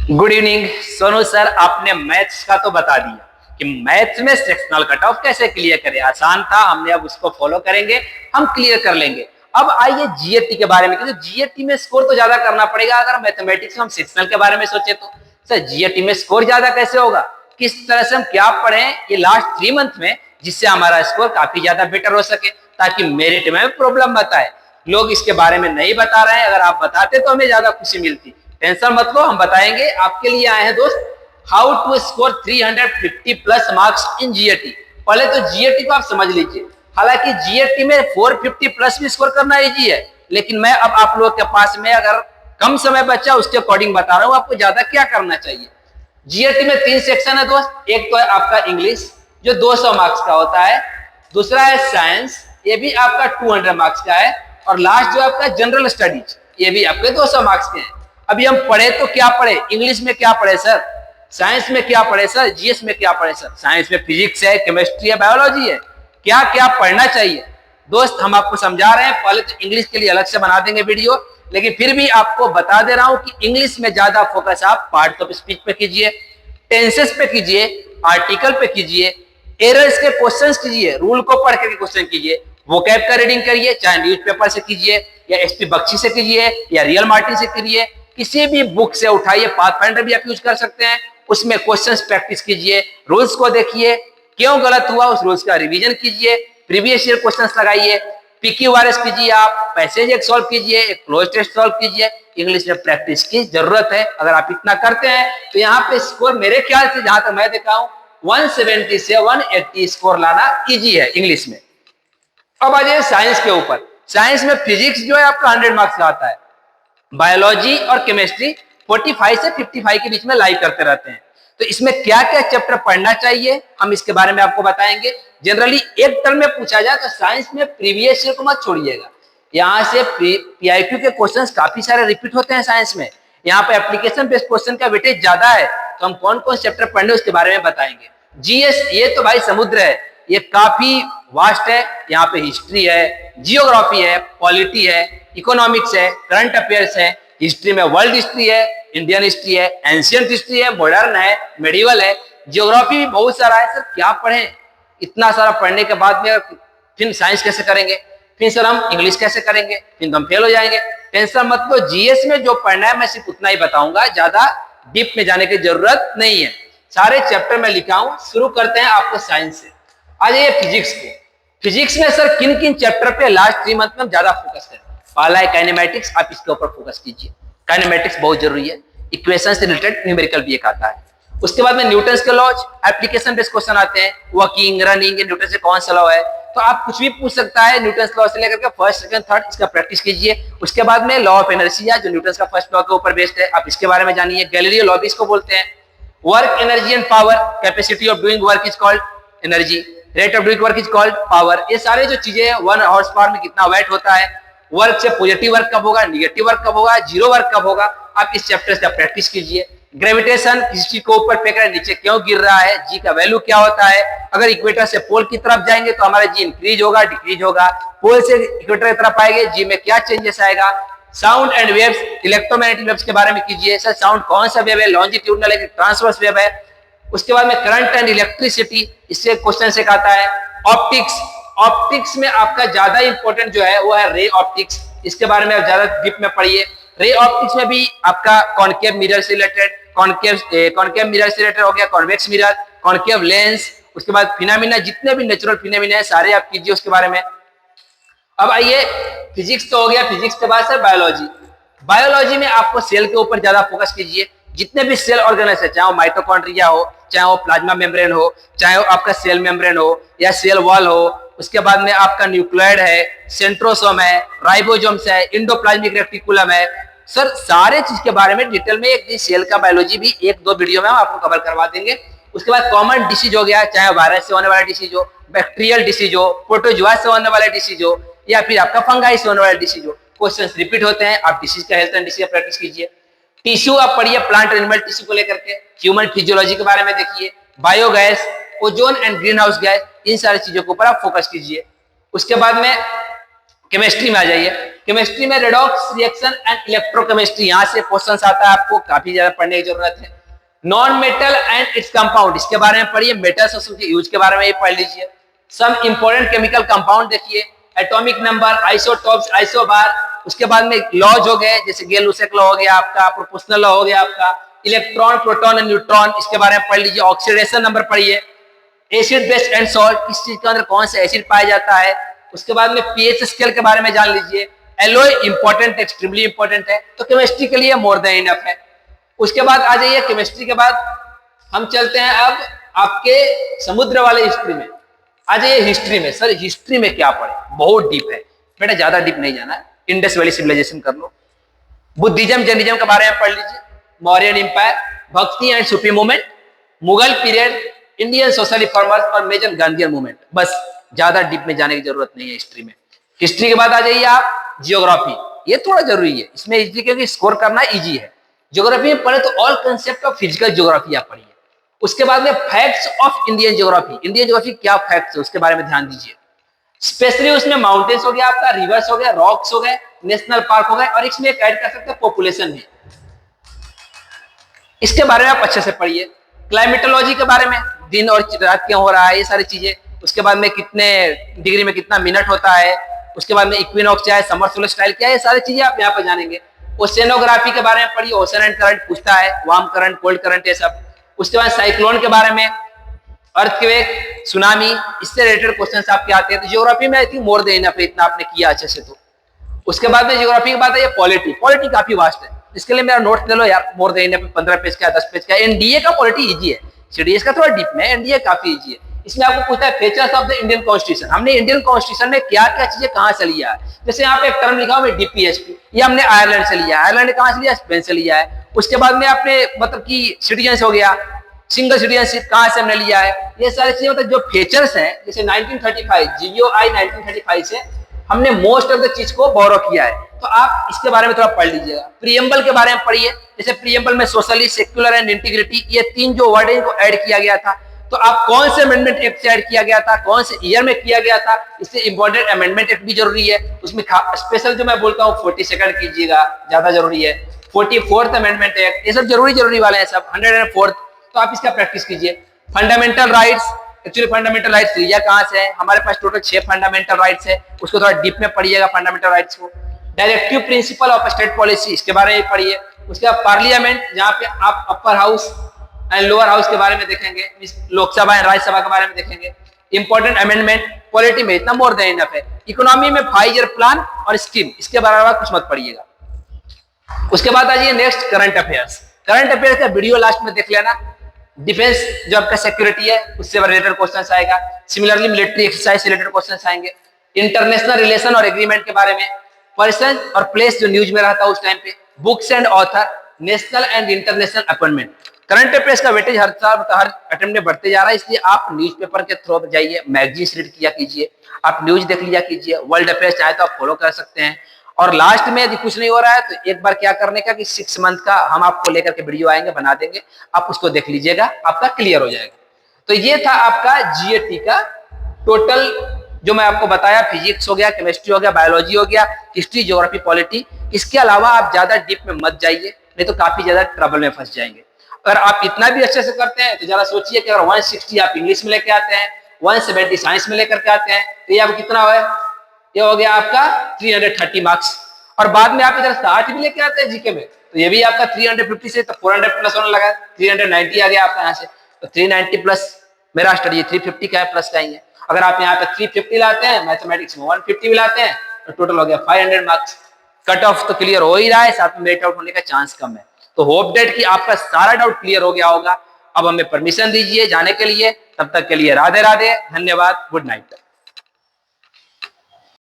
Good evening Sonu sir. आपने maths का तो बता दिया कि मैथ्स में सेक्शनल कट ऑफ कैसे क्लियर करें। आसान था, हमने अब उसको फॉलो करेंगे, हम क्लियर कर लेंगे। अब आइए जीएटी के बारे में, क्योंकि जीएटी में स्कोर तो ज्यादा करना पड़ेगा। अगर मैथमेटिक्स में हम सेक्शनल के बारे में सोचे तो सर जीएटी में स्कोर ज्यादा कैसे होगा, किस तरह से हम क्या पढ़ें ये लास्ट 3 मंथ में, जिससे हमारा स्कोर काफी ज्यादा बेटर हो सके, ताकि मेरिट में प्रॉब्लम बताए। लोग इसके बारे में नहीं बता रहे हैं, अगर आप बताते तो हमें ज्यादा खुशी मिलती। टेंशन मत लो, हम बताएंगे। आपके लिए आए हैं दोस्त, how to score 350 plus marks in GAT. पहले तो जीएटी को आप समझ लीजिए। हालांकि जीएटी में 450 प्लस भी स्कोर करना इजी है, लेकिन मैं अब आप लोगों के पास में अगर कम समय बचा उसके अकॉर्डिंग बता रहा हूं आपको ज्यादा क्या करना चाहिए। जीएटी में 3 सेक्शन है दोस्त। एक तो है आपका इंग्लिश जो 200 मार्क्स का होता है, दूसरा है साइंस, ये भी आपका 200 मार्क्स का है, और लास्ट जो आपका जनरल स्टडीज, ये भी आपके 200 मार्क्स के हैं। अभी हम पढ़े तो क्या पढ़े, इंग्लिश में क्या पढ़े सर, साइंस में क्या पढ़े सर, जीएस में क्या पढ़े सर। साइंस में फिजिक्स है, केमिस्ट्री है, बायोलॉजी है, क्या क्या पढ़ना चाहिए दोस्त हम आपको समझा रहे हैं। पहले तो इंग्लिश के लिए अलग से बना देंगे वीडियो, लेकिन फिर भी आपको बता दे रहा हूं कि इंग्लिश में ज्यादा फोकस आप पार्ट ऑफ स्पीच पे कीजिए, टेंसेस पे कीजिए, आर्टिकल पे कीजिए, एरर्स के क्वेश्चंस कीजिए, रूल को पढ़ के क्वेश्चन कीजिए, वोकैब का रीडिंग करिए, चाहे न्यूज़पेपर से कीजिए या एसपी बख्शी से कीजिए या रियल मार्टिन से कीजिए, किसी भी बुक से उठाइए। पाथफाइंडर भी आप यूज कर सकते हैं, उसमें क्वेश्चंस प्रैक्टिस कीजिए, रूल्स को देखिए, क्यों गलत हुआ उस रूल्स का रिवीजन कीजिए, प्रीवियस ईयर क्वेश्चंस लगाइए, पीक्यूआरएस कीजिए, आप पैसेज एक सॉल्व कीजिए, एक क्लोज टेस्ट सॉल्व कीजिए। इंग्लिश में प्रैक्टिस की जरूरत है। अगर आप इतना करते हैं तो यहाँ पे स्कोर मेरे ख्याल से, जहां तक मैं देखा हूं, 170 से 180 स्कोर लाना इजी है इंग्लिश में। अब आ जाइए साइंस के ऊपर। साइंस में फिजिक्स जो है आपका 100 मार्क्स का आता है, बायोलॉजी और केमिस्ट्री 45 से 55 के बीच में लाइव करते रहते हैं। तो इसमें क्या क्या चैप्टर पढ़ना चाहिए हम इसके बारे में आपको बताएंगे। जनरली एक टर्म में पूछा जाए तो साइंस में प्रीवियस ईयर को मत छोड़िएगा, यहाँ से पीआईक्यू के क्वेश्चंस काफी सारे रिपीट होते हैं साइंस में। यहाँ पे एप्लीकेशन बेस्ड क्वेश्चन का वेटेज ज्यादा है, तो हम कौन कौन चैप्टर पढ़ने उसके बारे में बताएंगे। जीएस ये तो भाई समुद्र है, ये काफी वास्ट है। यहाँ पे हिस्ट्री है, जियोग्राफी है, पॉलिटी है, इकोनॉमिक्स है, करंट अफेयर्स है, हिस्ट्री में वर्ल्ड हिस्ट्री है, इंडियन हिस्ट्री है, एंशियंट हिस्ट्री है, मॉडर्न है, मेडिवल है, जियोग्राफी भी बहुत सारा है। सर क्या पढ़ें, इतना सारा पढ़ने के बाद में फिर साइंस कैसे करेंगे, फिर सर हम इंग्लिश कैसे करेंगे, फिर हम फेल हो जाएंगे। टेंशन मत लो, जीएस में जो पढ़ना है मैं सिर्फ उतना ही बताऊंगा, ज्यादा डीप में जाने की जरूरत नहीं है। सारे चैप्टर में लिखा हूं। शुरू करते हैं आपको साइंस से। आ जाइए फिजिक्स पे। फिजिक्स में सर किन किन चैप्टर पे लास्ट 3 मंथ में ज्यादा फोकस करें। पहला है काइनेमेटिक्स, आप इसके ऊपर फोकस कीजिए। काइनेमेटिक्स बहुत जरूरी है, इक्वेशन से रिलेटेड न्यूमेरिकल भी एक आता है। उसके बाद में न्यूटन्स के लॉज, एप्लीकेशन बेस्ड क्वेश्चन आते हैं, वर्किंग, रनिंग, न्यूटन से कौन सा लॉ है, तो आप कुछ भी पूछ सकता है न्यूटन्स लॉ से लेकर के फर्स्ट सेकंड थर्ड, इसका प्रैक्टिस कीजिए। उसके बाद में लॉ ऑफ इनर्शिया जो न्यूटन का फर्स्ट लॉ के ऊपर बेस्ड है, आप इसके बारे में जानिए। गैलीलियो लॉ भी इसको बोलते हैं। Work, energy and power, capacity of doing work is called energy, rate of doing work is called power. ये सारे जो चीजें हैं, 1 हॉर्स पावर में कितना वेट होता है, वर्क से पॉजिटिव वर्क कब होगा, निगेटिव वर्क कब होगा, जीरो वर्क कब होगा, आप इस चैप्टर से प्रैक्टिस कीजिए। ग्रेविटेशन, किसी चीज को ऊपर फेंक रहा है नीचे क्यों गिर रहा है, जी का वैल्यू क्या होता है, अगर इक्वेटर से पोल की तरफ जाएंगे तो हमारा जी इंक्रीज होगा डिक्रीज होगा, पोल से इक्वेटर की तरफ आएंगे जी में क्या चेंजेस आएगा। Sound and waves, electromagnetic waves के बारे में कीजिए। सर साउंड कौन सा वेव है, लॉन्जिट्यूडनल है, ट्रांसवर्स वेव है। उसके बाद में करंट एंड इलेक्ट्रिसिटी, इससे क्वेश्चन से आता है। ऑप्टिक्स, ऑप्टिक्स में आपका ज्यादा इंपॉर्टेंट जो है वो है रे ऑप्टिक्स, इसके बारे में आप ज्यादा डीप में पढ़िए। रे ऑप्टिक्स में भी आपका कॉनकेव मिरर से रिलेटेड, कॉनकेव मिरर से रिलेटेड हो गया, कॉन्वेक्स मिरर, कॉनकेव लेंस, उसके बाद फिनोमेना, जितने भी नेचुरल फिनोमेना है सारे आप कीजिए उसके बारे में। अब आइए, फिजिक्स तो हो गया, फिजिक्स के बाद सर बायोलॉजी। बायोलॉजी में आपको सेल के ऊपर ज्यादा फोकस कीजिए। जितने भी सेल ऑर्गेनाइज है, चाहे वो माइटोकॉन्ड्रिया हो, चाहे वो प्लाज्मा मेम्ब्रेन हो, चाहे वो आपका सेल मेम्ब्रेन हो या सेल वॉल हो, उसके बाद में आपका न्यूक्लियोइड है, सेंट्रोसोम है, राइबोसोम्स है, इंडोप्लाज्मिक रेटिकुलम है। सर सारे चीज के बारे में डिटेल में एक सेल का बायोलॉजी भी 1-2 वीडियो में हम आपको कवर करवा देंगे। उसके बाद कॉमन डिसीज हो गया, चाहे वायरस से होने वाला डिसीज हो, बैक्टीरियल डिसीज हो, प्रोटोजुआ से होने वाला डिसीज हो, या फिर आपका फंगाई से होने वाला डिसीज हो। क्वेश्चंस रिपीट होते हैं, आप डिसीज का हेल्थ एंड डिसीज का प्रैक्टिस कीजिए। टिश्यू आप पढ़िए, प्लांट एनिमल टिश्यू को लेकर के, ह्यूमन फिजियोलॉजी के बारे में देखिए, biogas, ozone and greenhouse gas, इन सारी चीजों के ऊपर आप फोकस कीजिए। उसके बाद में केमिस्ट्री में आ जाइए। केमिस्ट्री में रेडॉक्स रिएक्शन एंड इलेक्ट्रोकेमिस्ट्री, यहां से क्वेश्चन आता है, आपको काफी ज्यादा पढ़ने की जरूरत है। Non metal and its compound, इसके बारे में पढ़िए। मेटल्स और उसके यूज के बारे में ये पढ़ लीजिए। सम इंपॉर्टेंट केमिकल कंपाउंड देखिए, एटॉमिक नंबर, आइसोटॉप्स, आइसोबार। उसके बाद में लॉज हो गए, जैसे गेल-लुसेक लॉ हो गया आपका, प्रोपोर्शनल लॉ हो गया आपका, इलेक्ट्रॉन, प्रोटॉन एंड न्यूट्रॉन, इसके बारे में पढ़ लीजिए। ऑक्सीडेशन नंबर पढ़िए। एसिड बेस एंड सॉल्ट, किस चीज के अंदर कौन सा एसिड पाया जाता है। उसके बाद में पीएच स्केल के बारे में जान लीजिए। एलॉय इंपॉर्टेंट, एक्सट्रीमली इंपॉर्टेंट है, तो केमिस्ट्री के लिए मोर देन इनफ है। उसके बाद आ जाइए, केमिस्ट्री के बाद हम चलते हैं अब आपके समुद्र वाले हिस्ट्री में। आ जाइए हिस्ट्री में। सर हिस्ट्री में क्या पढ़े, बहुत डीप है बेटा, ज्यादा डीप नहीं जाना है। इंडस वैली सिविलाइजेशन कर लो, बुद्धिज्म जैनिज्म के बारे में पढ़ लीजिए, मौर्यन एम्पायर, भक्ति and Sufi movement, Mughal period, Indian social reformers और मेजर गांधीयन मूवमेंट। बस ज्यादा डीप में जाने की जरूरत नहीं है हिस्ट्री में। हिस्ट्री के बाद आ जाइए आप जियोग्राफी, ये थोड़ा जरूरी है इसमें हिस्ट्री, क्योंकि स्कोर करना इजी है। ज्योग्राफी में पढ़े तो all concept of physical geography आप पढ़िए। उसके बाद में facts of Indian geography, Indian geography क्या फैक्ट्स है उसके बारे में ध्यान दीजिए। स्पेशली उसमें माउंटेन्स हो गया आपका, रिवर्स हो गया, रॉक्स हो गए, नेशनल पार्क हो गए, और इसमें एक ऐड कर सकते हैं पॉपुलेशन भी, इसके बारे में आप अच्छे से पढ़िए। क्लाइमेटोलॉजी के बारे में, दिन और रात क्यों हो रहा है, ये सारी चीजें। उसके बाद में कितने डिग्री में कितना मिनट होता है। उसके बाद में इक्विनॉक्स क्या है, समर सोलर स्टाइल क्या है, ये सारी चीजें आप यहाँ पर जानेंगे। ओशेनोग्राफी के बारे में पढ़िए, ओशन एंड करंट पूछता है, वार्म करंट, कोल्ड करंट, ये सब। उसके बाद साइक्लोन के बारे में, अर्थक्वेक, सुनामी, इससे रिलेटेड क्वेश्चंस आपके आते हैं। तो ज्योग्राफी में I think more than enough, इतना आपने किया अच्छे से। तो उसके बाद में ज्योग्राफी की बात है, ये पॉलिटी, पॉलिटी काफी वास्ट है, इसके लिए मेरा नोट ले लो यार, मोर देन इनफ, 15 पेज का, 10 पेज का। एनडीए का पॉलिटी इजी है, सीडीएस का थोड़ा डीप में, एनडीए काफी इजी है। इसमें आपको पूछता है features of the Indian constitution, हमने इंडियन कॉन्स्टिट्यूशन में क्या क्या चीजें कहां से लिया है। जैसे यहाँ पे एक टर्म लिखा हुआ है डीपीएसपी, ये हमने आयरलैंड से लिया है। आयरलैंड ने कहां से लिया, स्पेन से लिया है। उसके बाद में आपने मतलब कि सिटीजन हो गया, सिंगल सिटीजनशिप कहां से हमने लिया है, ये सारी चीजें। मतलब जो फीचर्स हैं, जैसे 1935 जीओआई 1935 से हमने मोस्ट ऑफ द चीज को बोरो किया है, तो आप इसके बारे में थोड़ा पढ़ लीजिएगा। प्रीएम्बल के बारे में पढ़िए, जैसे प्रीएम्बल में सोशली, सेक्युलर एंड इंटीग्रिटी, ये 3 जो वर्ड है इनको ऐड किया गया था। तो आप कौन से अमेंडमेंट एक्ट से ऐड किया गया था, कौन से ईयर में किया गया था, इससे इंपॉर्टेंट अमेंडमेंट एक्ट भी जरूरी है। उसमें स्पेशल जो मैं बोलता हूँ 42nd कीजिएगा, ज्यादा जरूरी है। 44th अमेंडमेंट एक्ट, ये सब जरूरी वाले हैं सब। 104th, तो आप इसका प्रैक्टिस कीजिए। Fundamental rights, actually fundamental rights लिया कहां से है, हमारे पास टोटल 6 फंडामेंटल राइट्स है, उसको थोड़ा डीप में पढ़िएगा फंडामेंटल राइट्स को। Directive principle of state policy, इसके बारे में पढ़िए। उसके बाद पार्लियामेंट, जहां पे आप upper house and lower house के बारे में देखेंगे, लोकसभा एंड राज्यसभा के बारे में देखेंगे। इंपॉर्टेंट अमेंडमेंट, पॉलिटी में इतना मोर देन इनफ है। इकोनॉमी में 5 ईयर प्लान और स्कीम, इसके बारे में कुछ मत पढ़िएगा। उसके बाद आ जाइए next, current affairs. Current affairs का वीडियो लास्ट में देख लेना। डिफेंस जो आपका सिक्योरिटी है उससे रिलेटेड क्वेश्चन आएगा। सिमिलरली मिलिट्री एक्सरसाइज से रिलेटेड क्वेश्चन आएंगे। इंटरनेशनल रिलेशन और एग्रीमेंट के बारे में, पर्सन और प्लेस जो न्यूज में रहता है उस टाइम पे, books and author, national and international appointment. Current affairs का वेटेज हर साल हर अटेम्प्ट में बढ़ते जा रहा है, इसलिए आप न्यूज़पेपर के थ्रू जाइए, मैगजीन्स रीड किया कीजिए, आप न्यूज देख लिया कीजिए। वर्ल्ड अफेयर्स चाहे तो आप फॉलो कर सकते हैं। और लास्ट में यदि कुछ नहीं हो रहा है तो एक बार क्या करने का कि 6 मंथ का हम आपको लेकर के वीडियो आएंगे, बना देंगे, आप उसको देख लीजिएगा, आपका क्लियर हो जाएगा। तो ये था आपका जीएटी का टोटल जो मैं आपको बताया। फिजिक्स हो गया, केमिस्ट्री हो गया, बायोलॉजी हो गया, हिस्ट्री, ज्योग्राफी, पॉलिटी। इसके अलावा आप ज्यादा डीप में मत जाइए, नहीं तो काफी ज्यादा ट्रबल में फंस जाएंगे। अगर आप इतना भी अच्छे से करते हैं तो जरा सोचिए कि अगर 160 आप इंग्लिश में लेके आते हैं, 170 साइंस में लेकर के आते हैं, तो ये आपको कितना हुआ है, ये हो गया आपका 330 मार्क्स। और बाद में आप इधर 60 भी लेके आते हैं जीके में, तो ये भी आपका 350 से तो 400 प्लस होने लगा, 390 आ गया आपका यहाँ से। तो 390 प्लस मेरा स्टडी 350 का है, प्लस का ही है। अगर आप यहाँ पे 350 लाते हैं, मैथमेटिक्स में 150 भी लाते हैं, तो टोटल हो गया 500 मार्क्स। कट ऑफ तो क्लियर हो ही रहा है, साथ में मेट आउट होने का चांस कम है। तो होप डेट कि आपका सारा डाउट क्लियर हो गया होगा। अब हमें परमिशन दीजिए जाने के लिए, तब तक के लिए राधे राधे, धन्यवाद, गुड नाइट।